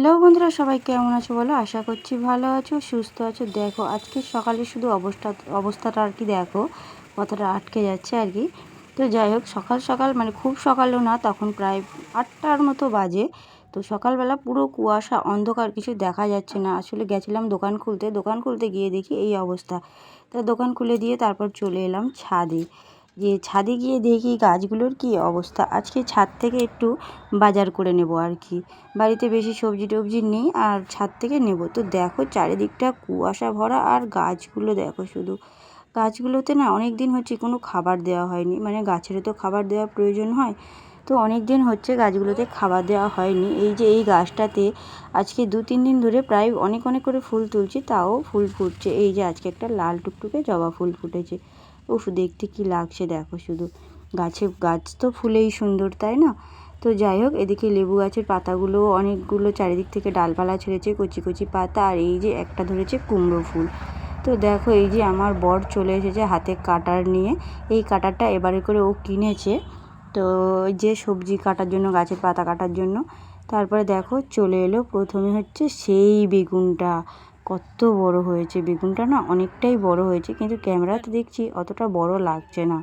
Hello বন্ধুরা, সবাই কেমন আছো বলো? আশা করছি ভালো আছো, সুস্থ আছো। দেখো আজকে সকালে শুধু অবস্থাটা আর কি, দেখো কতটা আটকে যাচ্ছে আর কি। তো যাই হোক, সকাল সকাল মানে খুব সকালও না, তখন প্রায় 8টার মতো বাজে। তো সকালবেলা পুরো কুয়াশা, অন্ধকার, কিছু দেখা যাচ্ছে না। আসলে গেছিলাম দোকান খুলতে গিয়ে দেখি এই অবস্থা। তা দোকান খুলে দিয়ে তারপর চলে এলাম ছাদে। ছাদে গিয়ে দেখি গাছগুলোর কি অবস্থা। আজকে ছাদ থেকে একটু বাজার করে নেব আর কি। বাড়িতে বেশি সবজি টবজি নেই, আর ছাদ থেকে নেব। তো দেখো চারিদিকটা কুয়াশা ভরা, আর গাছগুলো দেখো শুধু। গাছগুলোতে না অনেক দিন হচ্ছে কোনো খাবার দেওয়া হয়নি, মানে গাছেরও তো খাবার দেওয়া প্রয়োজন হয়। তো অনেক দিন হচ্ছে গাছগুলোতে খাবার দেওয়া হয়নি। এই যে এই গাছটাতে আজকে 2-3 দিন ধরে প্রায় অনেক অনেক করে ফুল তুলছি, তাও ফুল ফুটছে। এই যে আজকে একটা লাল টুকটুকে জবা ফুল ফুটেছে। উফ, দেখতে কি লাগছে দেখো শুধু। গাছ তো ফুলেই সুন্দর, তাই না? তো যাই হোক, এদিকে লেবু গাছের পাতাগুলো অনেকগুলো চারিদিক থেকে ডালপালা ছেড়েছে, কচি কচি পাতা। আর এই যে একটা ধরেছে কুমড়ো ফুল। তো দেখো এই যে আমার বর চলে এসেছে হাতে কাটার নিয়ে। এই কাটারটা এবারে করে ও কিনেছে, তো ওই যে সবজি কাটার জন্য, গাছের পাতা কাটার জন্য। তারপরে দেখো চলে এলো, প্রথমে হচ্ছে সেই বেগুনটা। কত বড় হয়েছে বেগুনটা, না অনেকটাই বড় হয়েছে, কিন্তু ক্যামেরাতে দেখছি অতটা বড় লাগছে না।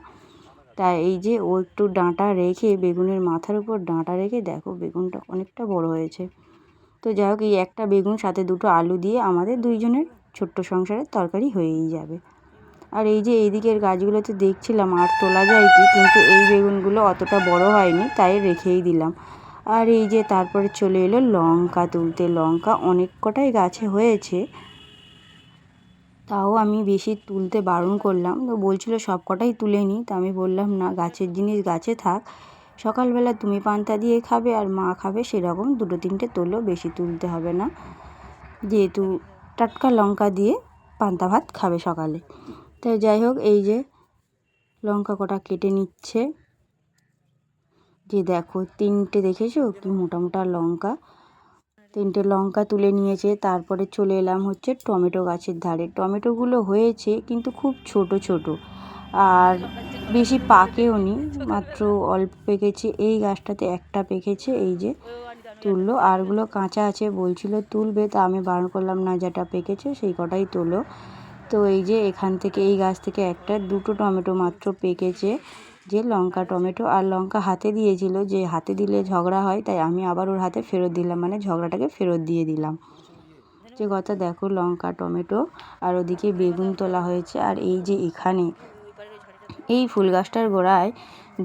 তাই এই যে ও একটু ডাঁটা রেখে, বেগুনের মাথার উপর ডাঁটা রেখে দেখো বেগুনটা অনেকটা বড় হয়েছে। তো যাই হোক, এই একটা বেগুন সাথে 2টো আলু দিয়ে আমাদের 2জনের ছোট্ট সংসারের তরকারি হয়েই যাবে। আর এই যে এইদিকের গাছগুলোতে দেখছিলাম আর তোলা যায় কি, কিন্তু এই বেগুনগুলো অতটা বড় হয়নি, তাই রেখেই দিলাম। আর এই যে তারপরে চলে এলো লঙ্কা তুলতে। লঙ্কা অনেক কটাই গাছে হয়েছে, তাও আমি বেশি তুলতে বারণ করলাম। তো বলছিল সব কটাই তুলে নিই। তা আমি বললাম না, গাছের জিনিস গাছে থাক। সকালবেলা তুমি পান্তা দিয়ে খাবে আর মা খাবে, সেরকম 2-3টে তোলো, বেশি তুলতে হবে না, যেহেতু টাটকা লঙ্কা দিয়ে পান্তা ভাত খাবে সকালে। তাই যাই হোক, এই যে লঙ্কা কটা কেটে নিচ্ছে। যে দেখো 3টে, দেখেছো কি মোটা মোটা লঙ্কা। 3টে লঙ্কা তুলে নিয়েছে। তারপরে চলে এলাম হচ্ছে টমেটো গাছের ধারে। টমেটোগুলো হয়েছে কিন্তু খুব ছোট ছোট, আর বেশি পাকেও নি, মাত্র অল্প পেকেছে। এই গাছটাতে একটা পেকেছে, এই যে তুললো। আরগুলো কাঁচা আছে, বলছিল তুলবে, তা আমি বারণ করলাম না, যেটা পেকেছে সেই কটাই তোলো। তো এই যে এখান থেকে, এই গাছ থেকে একটা 2টো টমেটো মাত্র পেকেছে, যে লঙ্কা টমেটো। আর লঙ্কা হাতে দিয়েছিল, যে হাতে দিলে ঝগড়া হয়, তাই আমি আবার ওর হাতে ফেরত দিলাম, মানে ঝগড়াটাকে ফেরত দিয়ে দিলাম। যে কথা দেখো, লঙ্কা টমেটো, আর ওদিকে বেগুন তোলা হয়েছে। আর এই যে এখানে এই ফুল গাছটার গোড়ায়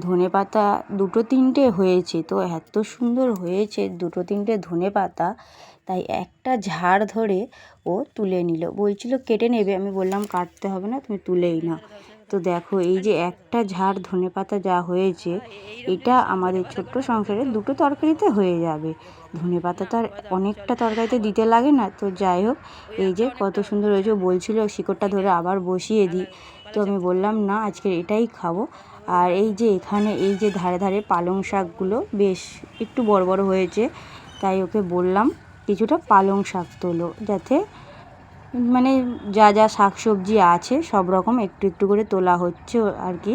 ধনে পাতা 2-3টে হয়েছে। তো এত সুন্দর হয়েছে 2-3টে ধনে পাতা, তাই একটা ঝাড় ধরে ও তুলে নিল। বলছিল কেটে নেবে, আমি বললাম কাটতে হবে না, তুমি তুলেই নাও। তো দেখো এই যে একটা ঝাড় ধনে পাতা যা হয়েছে, এটা আমাদের ছোট্ট সংসারে 2টো তরকারিতে হয়ে যাবে। ধনে পাতা তো আর অনেকটা তরকারিতে দিতে লাগে না। তো যাই হোক, এই যে কত সুন্দর হয়েছে। বলছিল শিকড়টা ধরে আবার বসিয়ে দিই, তো আমি বললাম না, আজকে এটাই খাবো। আর এই যে এখানে, এই যে ধারে ধারে পালং শাকগুলো বেশ একটু বড় বড় হয়েছে, তাই ওকে বললাম কিছুটা পালং শাক তোলো, যাতে মানে যা যা শাক সবজি আছে সব রকম একটু একটু করে তোলা হচ্ছে আর কি।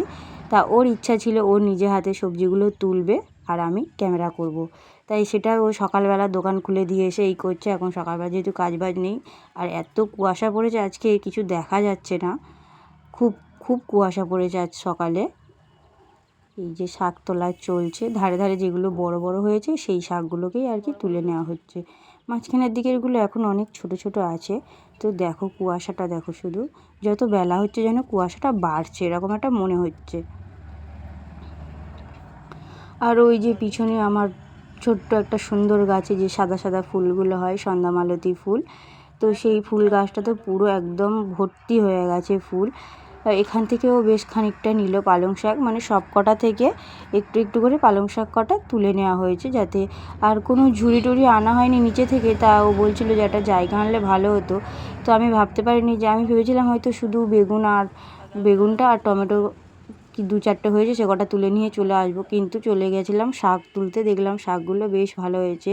তা ওর ইচ্ছা ছিল ও নিজে হাতে সবজিগুলো তুলবে, আর আমি ক্যামেরা করব। তাই সেটা ও সকালবেলা দোকান খুলে দিয়ে এসে এই করছে। এখন সকালবেলা যেহেতু কাজবাজ নেই, আর এত কুয়াশা পড়েছে আজকে, কিছু দেখা যাচ্ছে না। খুব খুব কুয়াশা পড়েছে আজ সকালে। এই যে শাক তোলা চলছে, ধারে ধারে যেগুলো বড় বড় হয়েছে সেই শাকগুলোকেই আর কি তুলে নেওয়া হচ্ছে। মাঝখানের দিকেরগুলো এখন অনেক ছোট ছোট আছে। তো দেখো কুয়াশাটা দেখো শুধু, যত বেলা হচ্ছে যেন কুয়াশাটা বাড়ছে, এরকম একটা মনে হচ্ছে। আর ওই যে পিছনে আমার ছোট্ট একটা সুন্দর গাছে যে সাদা সাদা ফুলগুলো হয়, সন্ধ্যামালতী ফুল, তো সেই ফুল গাছটা তো পুরো একদম ভর্তি হয়ে গেছে ফুল। এখান থেকেও বেশ খানিকটা নিল পালং শাক, মানে সব কটা থেকে একটু একটু করে পালং শাক কটা তুলে নেওয়া হয়েছে, যাতে আর কোনো ঝুড়ি টুড়ি আনা হয়নি নিচে থেকে। তা ও বলছিল যে একটা জায়গা আনলে ভালো হতো। তো আমি ভাবতে পারিনি, যে আমি ভেবেছিলাম হয়তো শুধু বেগুনটা আর টমেটো কি 2-4টে হয়েছে, সে কটা তুলে নিয়ে চলে আসবো, কিন্তু চলে গেছিলাম শাক তুলতে, দেখলাম শাকগুলো বেশ ভালো হয়েছে।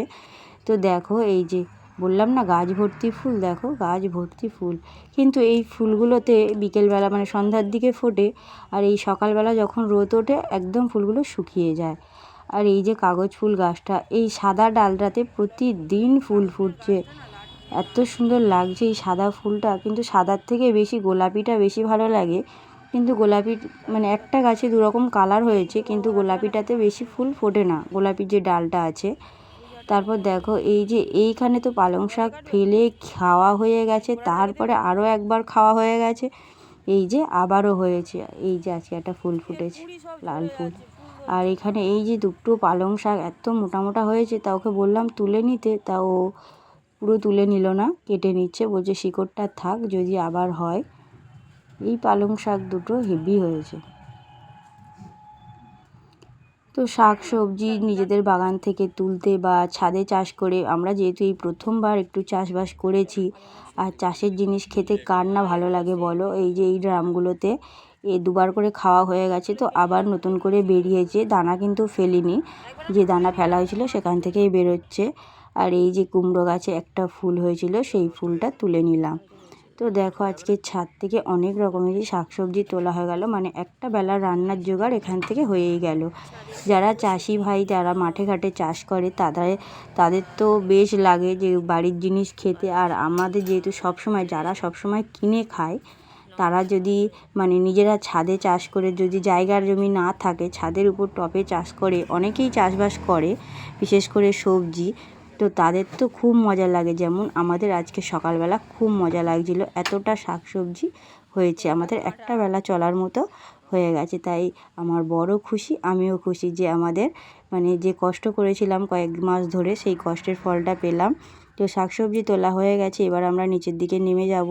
তো দেখো এই যে বললাম না, গাছ ভর্তি ফুল, দেখো গাছ ভর্তি ফুল। কিন্তু এই ফুলগুলোতে বিকেলবেলা মানে সন্ধ্যার দিকে ফোটে, আর এই সকালবেলা যখন রোদ ওঠে একদম ফুলগুলো শুকিয়ে যায়। আর এই যে কাগজ ফুল গাছটা, এই সাদা ডালটাতে প্রতিদিন ফুল ফুটছে, এত সুন্দর লাগছে এই সাদা ফুলটা। কিন্তু সাদার থেকে বেশি গোলাপিটা বেশি ভালো লাগে। কিন্তু গোলাপি মানে একটা গাছে দুরকম কালার হয়েছে, কিন্তু গোলাপিটাতে বেশি ফুল ফোটে না, গোলাপির যে ডালটা আছে। তারপর দেখো এই যে এইখানে তো পালং শাক ফেলে খাওয়া হয়ে গেছে, তারপরে আরও একবার খাওয়া হয়ে গেছে, এই যে আবারও হয়েছে। এই যে আজকে একটা ফুল ফুটেছে, লাল ফুল। আর এখানে এই যে দুটো পালং শাক এত মোটা মোটা হয়েছে, তা ওকে বললাম তুলে নিতে, তা ও পুরো তুলে নিল না, কেটে নিচ্ছে, বলছে শিকড়টা থাক, যদি আবার হয়। এই পালং শাক দুটো হেভি হয়েছে। তো শাক সবজি নিজেদের বাগান থেকে তুলতে বা ছাদে চাষ করে, আমরা যেহেতু এই প্রথমবার একটু চাষবাস করেছি, আর চাষের জিনিস খেতে কার না ভালো লাগে বলো। এই যে এই ড্রামগুলোতে দুবার করে খাওয়া হয়ে গেছে, তো আবার নতুন করে বেরিয়েছে, দানা কিন্তু ফেলিনি, যে দানা ফেলা হয়েছিল সেখান থেকেই বেরোচ্ছে। আর এই যে কুমড়ো গাছে একটা ফুল হয়েছিল, সেই ফুলটা তুলে নিলাম। তো দেখো আজকে ছাদ থেকে অনেক রকমেরই শাকসবজি তোলা হয়ে গেল, মানে একটা বেলার রান্নার জোগাড় এখান থেকে হয়েই গেল। যারা চাষি ভাই, যারা মাঠে ঘাটে চাষ করে, তাদের তো বেশ লাগে যে বাড়ির জিনিস খেতে। আর আমাদের যেহেতু সবসময়, যারা সবসময় কিনে খায়, তারা যদি মানে নিজেরা ছাদে চাষ করে, যদি জায়গার জমি না থাকে, ছাদের উপর টবে চাষ করে, অনেকেই চাষবাস করে বিশেষ করে সবজি, তো তাদের তো খুব মজা লাগে। যেমন আমাদের আজকে সকালবেলা খুব মজা লাগছিল, এতটা শাকসবজি হয়েছে, আমাদের একটা বেলা চলার মতো হয়ে গেছে। তাই আমার বড় খুশি, আমিও খুশি যে আমাদের মানে যে কষ্ট করেছিলাম কয়েক মাস ধরে, সেই কষ্টের ফলটা পেলাম। তো শাকসবজি তোলা হয়ে গেছে, এবার আমরা নিচের দিকে নেমে যাব।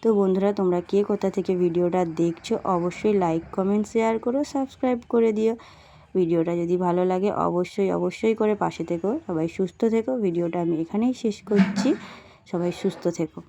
তো বন্ধুরা, তোমরা কে কোথা থেকে ভিডিওটা দেখছো অবশ্যই লাইক কমেন্ট শেয়ার করো, সাবস্ক্রাইব করে দিও। ভিডিওটা যদি ভালো লাগে অবশ্যই করে পাশে থেকো। সবাই সুস্থ থেকো। ভিডিওটা আমি এখানেই শেষ করছি। সবাই সুস্থ থেকো।